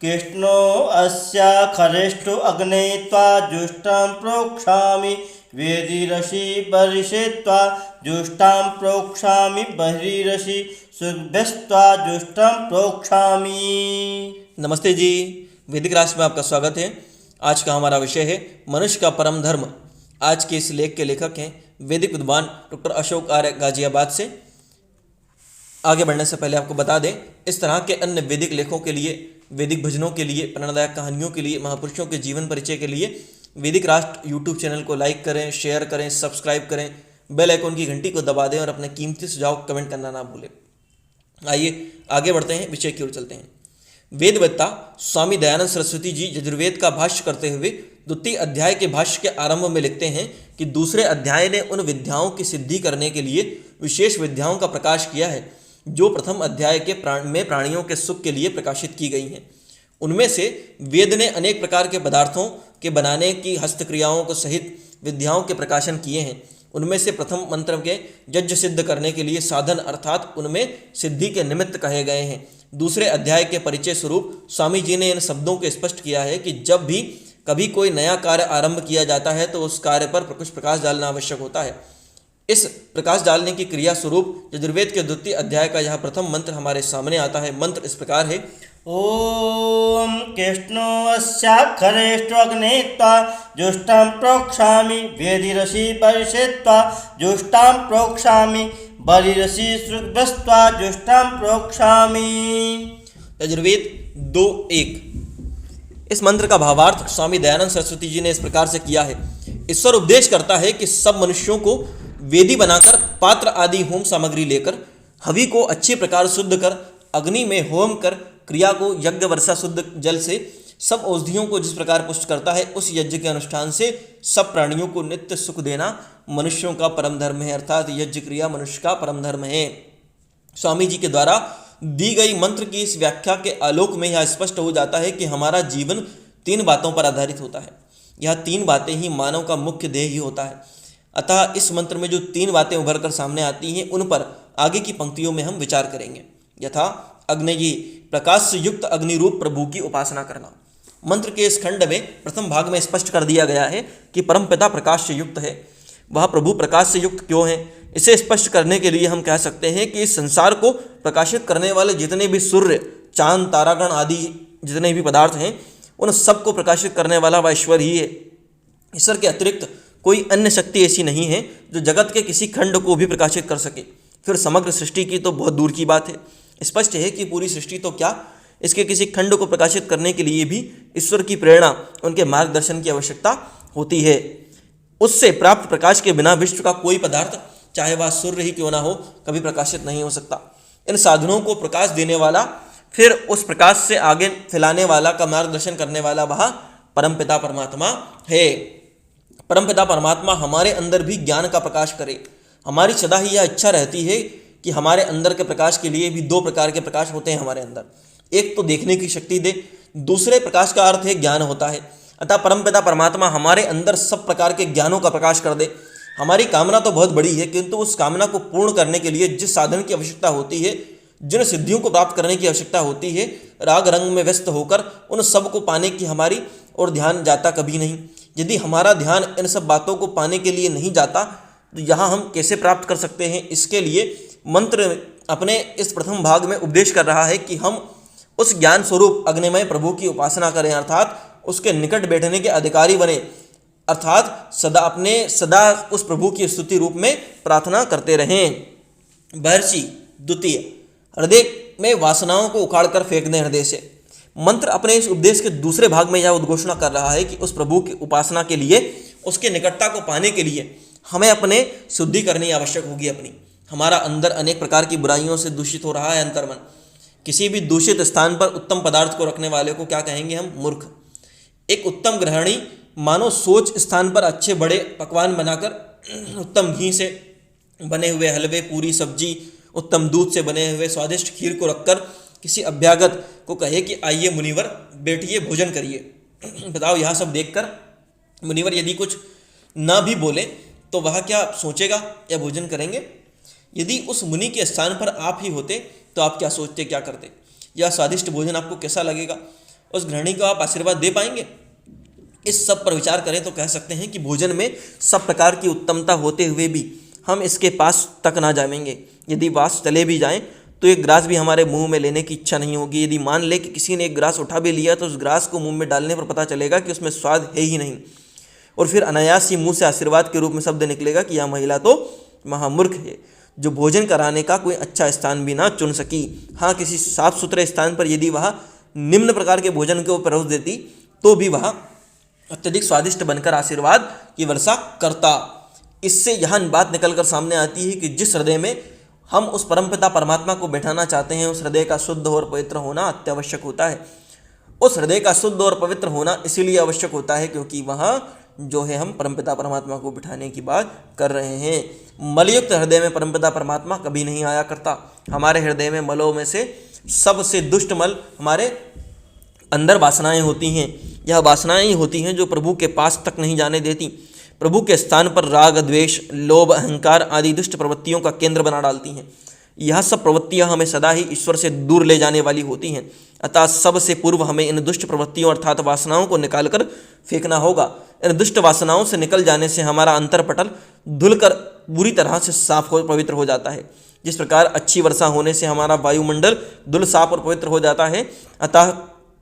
कृष्णो अस्या खरेष्टु अग्ने त्वा जुष्टां प्रोक्षामि वेदिरसि बर्हिषे त्वा जुष्टां प्रोक्षामि बहिरसि सुभ्यस्त्वा जुष्टां प्रोक्षामि। नमस्ते जी, वैदिक राष्ट्र में आपका स्वागत है। आज का हमारा विषय है मनुष्य का परम धर्म। आज के इस लेख के लेखक हैं वैदिक विद्वान डॉक्टर अशोक आर्य गाजियाबाद से। आगे बढ़ने से पहले आपको बता दें, इस तरह के अन्य वैदिक लेखों के लिए, वैदिक भजनों के लिए, प्रेरणादायक कहानियों के लिए, महापुरुषों के जीवन परिचय के लिए वैदिक राष्ट्र यूट्यूब चैनल को लाइक करें, शेयर करें, सब्सक्राइब करें, बेल आइकॉन की घंटी को दबा दें और अपने कीमती सुझाव कमेंट करना ना भूलें। आइए आगे बढ़ते हैं, विषय की ओर चलते हैं। वेदवेत्ता स्वामी दयानंद सरस्वती जी यजुर्वेद का भाष्य करते हुए द्वितीय अध्याय के भाष्य के आरंभ में लिखते हैं कि दूसरे अध्याय ने उन विद्याओं की सिद्धि करने के लिए विशेष विद्याओं का प्रकाश किया है जो प्रथम अध्याय के प्राणियों के सुख के लिए प्रकाशित की गई हैं। उनमें से वेद ने अनेक प्रकार के पदार्थों के बनाने की हस्तक्रियाओं को सहित विद्याओं के प्रकाशन किए हैं। उनमें से प्रथम मंत्र के यज्ञ सिद्ध करने के लिए साधन अर्थात उनमें सिद्धि के निमित्त कहे गए हैं। दूसरे अध्याय के परिचय स्वरूप स्वामी जी ने इन शब्दों को स्पष्ट किया है कि जब भी कभी कोई नया कार्य आरंभ किया जाता है तो उस कार्य पर कुछ प्रकाश डालना आवश्यक होता है। इस प्रकाश डालने की क्रिया स्वरूप यजुर्वेद के द्वितीय अध्याय का यह प्रथम मंत्र हमारे सामने आता है। मंत्र इस प्रकार है। ओम कृष्णोऽस्याक्षरेषु अग्ने त्वा जुष्टां प्रोक्षामि वेदिरसि बर्हिषे त्वा जुष्टां प्रोक्षामि बलिरसि सुभ्यस्त्वा जुष्टां प्रोक्षामि। यजुर्वेद 2:1। इस मंत्र का भावार्थ स्वामी दयानंद सरस्वती जी ने इस प्रकार से किया है। ईश्वर उपदेश करता है कि सब मनुष्यों को वेदी बनाकर पात्र आदि होम सामग्री लेकर हवि को अच्छी प्रकार शुद्ध कर अग्नि में होम कर क्रिया को यज्ञ वर्षा शुद्ध जल से सब औषधियों को जिस प्रकार पुष्ट करता है उस यज्ञ के अनुष्ठान से सब प्राणियों को नित्य सुख देना मनुष्यों का परम धर्म है, अर्थात यज्ञ क्रिया मनुष्य का परम धर्म है। स्वामी जी के द्वारा दी गई मंत्र की इस व्याख्या के आलोक में यह स्पष्ट हो जाता है कि हमारा जीवन 3 बातों पर आधारित होता है। यह 3 बातें ही मानव का मुख्य ध्येय ही होता है। अतः इस मंत्र में जो 3 बातें उभर कर सामने आती हैं उन पर आगे की पंक्तियों में हम विचार करेंगे। यथा अग्नेयी, प्रकाश से युक्त अग्नि रूप प्रभु की उपासना करना। मंत्र के इस खंड में प्रथम भाग में स्पष्ट कर दिया गया है कि परमपिता प्रकाश से युक्त है। वह प्रभु प्रकाश से युक्त क्यों है, इसे स्पष्ट करने के लिए हम कह सकते हैं कि इस संसार को प्रकाशित करने वाले जितने भी सूर्य, चांद, तारागण आदि जितने भी पदार्थ हैं उन सबको प्रकाशित करने वाला वह ईश्वर ही है। ईश्वर के अतिरिक्त कोई अन्य शक्ति ऐसी नहीं है जो जगत के किसी खंड को भी प्रकाशित कर सके। फिर समग्र सृष्टि की तो बहुत दूर की बात है। स्पष्ट है कि पूरी सृष्टि तो क्या, इसके किसी खंड को प्रकाशित करने के लिए भी ईश्वर की प्रेरणा, उनके मार्गदर्शन की आवश्यकता होती है। उससे प्राप्त प्रकाश के बिना विश्व का कोई पदार्थ, चाहे वह सूर्य ही क्यों ना हो, कभी प्रकाशित नहीं हो सकता। इन साधनों को प्रकाश देने वाला, फिर उस प्रकाश से आगे फैलाने वाला का मार्गदर्शन करने वाला वह परमपिता परमात्मा है। परमपिता परमात्मा हमारे अंदर भी ज्ञान का प्रकाश करे। हमारी सदा ही यह इच्छा रहती है कि हमारे अंदर के प्रकाश के लिए भी 2 प्रकार के प्रकाश होते हैं हमारे अंदर। एक तो देखने की शक्ति दे, दूसरे प्रकाश का अर्थ है ज्ञान होता है। अतः परमपिता परमात्मा हमारे अंदर सब प्रकार के ज्ञानों का प्रकाश कर दे। हमारी कामना तो बहुत बड़ी है, किंतु उस कामना को पूर्ण करने के लिए जिस साधन की आवश्यकता होती है, जिन सिद्धियों को प्राप्त करने की आवश्यकता होती है, राग रंग में व्यस्त होकर उन सब को पाने की हमारी और ध्यान जाता कभी नहीं। यदि हमारा ध्यान इन सब बातों को पाने के लिए नहीं जाता तो यहाँ हम कैसे प्राप्त कर सकते हैं। इसके लिए मंत्र अपने इस प्रथम भाग में उपदेश कर रहा है कि हम उस ज्ञान स्वरूप अग्निमय प्रभु की उपासना करें, अर्थात उसके निकट बैठने के अधिकारी बने, अर्थात सदा उस प्रभु की स्तुति रूप में प्रार्थना करते रहें। बर्हिषि, द्वितीय, हृदय में वासनाओं को उखाड़ कर फेंक दें हृदय से। मंत्र अपने इस उपदेश के दूसरे भाग में यह उद्घोषणा कर रहा है कि उस प्रभु की उपासना के लिए, उसके निकटता को पाने के लिए हमें अपने शुद्धि करनी आवश्यक होगी। अपनी हमारा अंदर अनेक प्रकार की बुराइयों से दूषित हो रहा है अंतर्मन। किसी भी दूषित स्थान पर उत्तम पदार्थ को रखने वाले को क्या कहेंगे हम? मूर्ख। एक उत्तम गृहिणी मानो सोच स्थान पर अच्छे बड़े पकवान बनाकर उत्तम घी से बने हुए हलवे, पूरी, सब्जी, उत्तम दूध से बने हुए स्वादिष्ट खीर को रखकर किसी अभ्यागत को कहे कि आइए मुनिवर बैठिए, भोजन करिए। बताओ, यह सब देखकर मुनिवर यदि कुछ ना भी बोले तो वह क्या सोचेगा या भोजन करेंगे? यदि उस मुनि के स्थान पर आप ही होते तो आप क्या सोचते, क्या करते? यह स्वादिष्ट भोजन आपको कैसा लगेगा? उस गृहिणी को आप आशीर्वाद दे पाएंगे? इस सब पर विचार करें तो कह सकते हैं कि भोजन में सब प्रकार की उत्तमता होते हुए भी हम इसके पास तक ना जाएंगे। यदि पास चले भी जाएं तो एक ग्रास भी हमारे मुंह में लेने की इच्छा नहीं होगी। यदि मान ले कि किसी ने एक ग्रास उठा भी लिया तो उस ग्रास को मुंह में डालने पर पता चलेगा कि उसमें स्वाद है ही नहीं, और फिर अनायास ही मुंह से आशीर्वाद के रूप में शब्द निकलेगा कि यह महिला तो महामूर्ख है, जो भोजन कराने का कोई अच्छा स्थान भी ना चुन सकी। हाँ, किसी साफ सुथरे स्थान पर यदि वह निम्न प्रकार के भोजन को परोस देती तो भी वह अत्यधिक स्वादिष्ट बनकर आशीर्वाद की वर्षा करता। इससे यह बात निकलकर सामने आती है कि जिस हृदय में हम उस परमपिता परमात्मा को बैठाना चाहते हैं, उस हृदय का शुद्ध और पवित्र होना अत्यावश्यक होता है। उस हृदय का शुद्ध और पवित्र होना इसीलिए आवश्यक होता है क्योंकि वहाँ जो है हम परमपिता परमात्मा को बिठाने की बात कर रहे हैं। मलयुक्त हृदय में परमपिता परमात्मा कभी नहीं आया करता। हमारे हृदय में मलों में से सबसे दुष्ट मल हमारे अंदर वासनाएं होती हैं। यह वासनाएं ही होती हैं जो प्रभु के पास तक नहीं जाने देती। प्रभु के स्थान पर राग, द्वेष, लोभ, अहंकार आदि दुष्ट प्रवृत्तियों का केंद्र बना डालती हैं। यह सब प्रवृत्तियां हमें सदा ही ईश्वर से दूर ले जाने वाली होती हैं। अतः सबसे पूर्व हमें इन दुष्ट प्रवृत्तियों अर्थात वासनाओं को निकालकर फेंकना होगा। इन दुष्ट वासनाओं से निकल जाने से हमारा अंतरपटल धुलकर बुरी तरह से साफ हो पवित्र हो जाता है। जिस प्रकार अच्छी वर्षा होने से हमारा वायुमंडल धुल साफ और पवित्र हो जाता है, अतः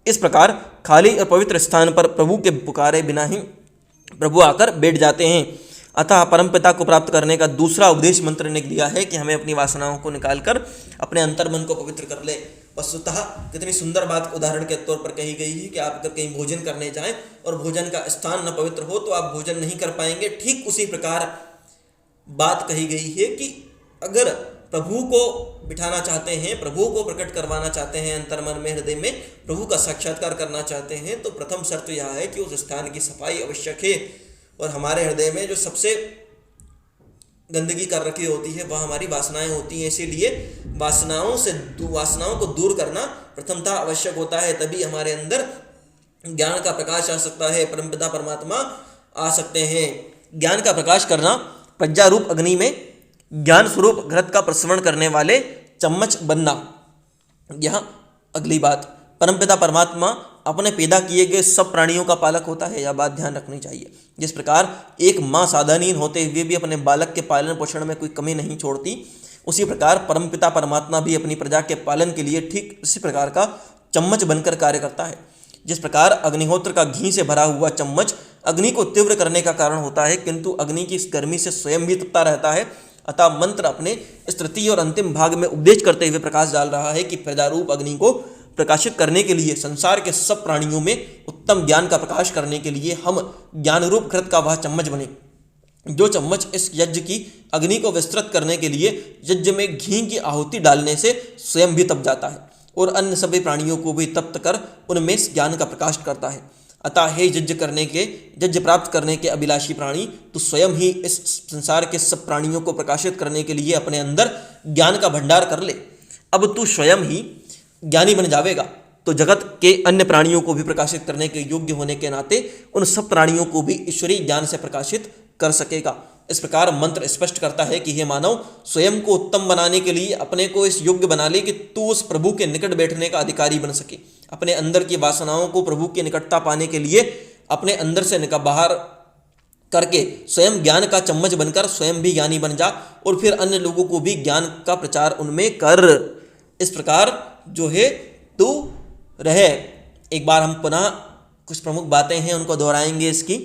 इस प्रकार खाली और पवित्र स्थान पर प्रभु के पुकारे बिना ही प्रभु आकर बैठ जाते हैं। अतः परमपिता को प्राप्त करने का दूसरा उपदेश मंत्र ने दिया है कि हमें अपनी वासनाओं को निकालकर अपने अंतर्मन को पवित्र कर ले। वस्तुतः कितनी सुंदर बात उदाहरण के तौर पर कही गई है कि आप अगर कहीं भोजन करने जाएं और भोजन का स्थान न पवित्र हो तो आप भोजन नहीं कर पाएंगे। ठीक उसी प्रकार बात कही गई है कि अगर प्रभु को बिठाना चाहते हैं, प्रभु को प्रकट करवाना चाहते हैं, अंतर्मन में हृदय में प्रभु का साक्षात्कार करना चाहते हैं, तो प्रथम शर्त यह है कि उस स्थान की सफाई आवश्यक है। और हमारे हृदय में जो सबसे गंदगी कर रखी होती है वह हमारी वासनाएं होती हैं। इसीलिए वासनाओं को दूर करना प्रथमतः आवश्यक होता है, तभी हमारे अंदर ज्ञान का प्रकाश आ सकता है, परमपिता परमात्मा आ सकते हैं। ज्ञान का प्रकाश करना, प्रज्ञा रूप अग्नि में ज्ञान स्वरूप घृत का प्रसवण करने वाले चम्मच बनना। यह अगली बात, परमपिता परमात्मा अपने पैदा किए गए सब प्राणियों का पालक होता है, यह बात ध्यान रखनी चाहिए। जिस प्रकार एक माँ साधानीन होते हुए भी अपने बालक के पालन पोषण में कोई कमी नहीं छोड़ती, उसी प्रकार परमपिता परमात्मा भी अपनी प्रजा के पालन के लिए ठीक इसी प्रकार का चम्मच बनकर कार्य करता है। जिस प्रकार अग्निहोत्र का घी से भरा हुआ चम्मच अग्नि को तीव्र करने का कारण होता है, किंतु अग्नि की इस गर्मी से स्वयं भी तपता रहता है। अतः मंत्र अपने इस तृतीय और अंतिम भाग में उपदेश करते हुए प्रकाश डाल रहा है कि प्रजारूप अग्नि को प्रकाशित करने के लिए, संसार के सब प्राणियों में उत्तम ज्ञान का प्रकाश करने के लिए हम ज्ञान रूप घृत का वह चम्मच बने, जो चम्मच इस यज्ञ की अग्नि को विस्तृत करने के लिए यज्ञ में घी की आहुति डालने से स्वयं भी तप जाता है और अन्य सभी प्राणियों को भी तप्त कर उनमें ज्ञान का प्रकाश करता है। अतः हे यज्ञ प्राप्त करने के अभिलाषी प्राणी, तो स्वयं ही इस संसार के सब प्राणियों को प्रकाशित करने के लिए अपने अंदर ज्ञान का भंडार कर ले। अब तू स्वयं ही ज्ञानी बन जावेगा तो जगत के अन्य प्राणियों को भी प्रकाशित करने के योग्य होने के नाते उन सब प्राणियों को भी ईश्वरीय ज्ञान से प्रकाशित कर सकेगा। इस प्रकार मंत्र स्पष्ट करता है कि हे मानव, स्वयं को उत्तम बनाने के लिए अपने को इस योग्य बना ले कि तू उस प्रभु के निकट बैठने का अधिकारी बन सके। अपने अंदर की वासनाओं को प्रभु की निकटता पाने के लिए अपने अंदर से बाहर करके स्वयं ज्ञान का चम्मच बनकर स्वयं भी ज्ञानी बन जा और फिर अन्य लोगों को भी ज्ञान का प्रचार उनमें कर। इस प्रकार जो है तू रहे। एक बार हम पुनः कुछ प्रमुख बातें हैं उनको दोहराएंगे। इसकी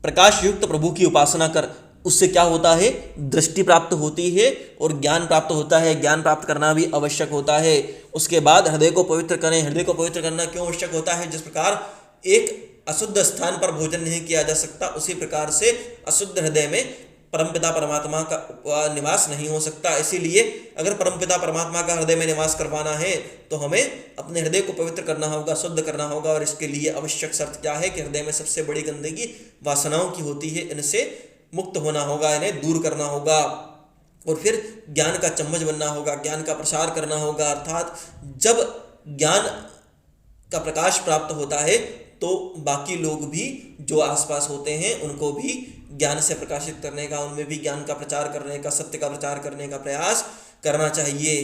प्रकाश युक्त प्रभु की उपासना कर, उससे क्या होता है, दृष्टि प्राप्त होती है और ज्ञान प्राप्त होता है। ज्ञान प्राप्त करना भी आवश्यक होता है। उसके बाद हृदय को पवित्र करें। हृदय को पवित्र करना क्यों आवश्यक होता है? जिस प्रकार एक अशुद्ध स्थान पर भोजन नहीं किया जा सकता, उसी प्रकार से अशुद्ध हृदय में परमपिता परमात्मा का निवास नहीं हो सकता। इसीलिए अगर परमपिता परमात्मा का हृदय में निवास करवाना है तो हमें अपने हृदय को पवित्र करना होगा, शुद्ध करना होगा। और इसके लिए आवश्यक शर्त क्या है कि हृदय में सबसे बड़ी गंदगी वासनाओं की होती है, इनसे मुक्त होना होगा, इन्हें दूर करना होगा और फिर ज्ञान का चम्मच बनना होगा, ज्ञान का प्रसार करना होगा। अर्थात जब ज्ञान का प्रकाश प्राप्त होता है तो बाकी लोग भी जो आसपास होते हैं उनको भी ज्ञान से प्रकाशित करने का, उनमें भी ज्ञान का प्रचार करने का, सत्य का प्रचार करने का प्रयास करना चाहिए।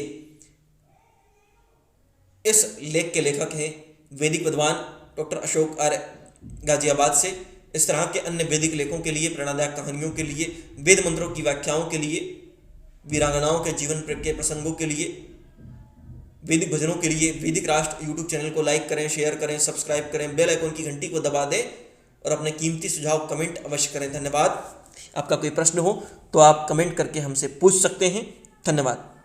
इस लेख के लेखक हैं वैदिक विद्वान डॉक्टर अशोक आर्य गाजियाबाद से। इस तरह के अन्य वैदिक लेखों के लिए, प्रेरणादायक कहानियों के लिए, वेद मंत्रों की व्याख्याओं के लिए, वीरांगनाओं के जीवन के प्रसंगों के लिए, वैदिक भजनों के लिए वैदिक राष्ट्र यूट्यूब चैनल को लाइक करें, शेयर करें, सब्सक्राइब करें, बेल आइकन की घंटी को दबा दें और अपने कीमती सुझाव कमेंट अवश्य करें। धन्यवाद। आपका कोई प्रश्न हो तो आप कमेंट करके हमसे पूछ सकते हैं। धन्यवाद।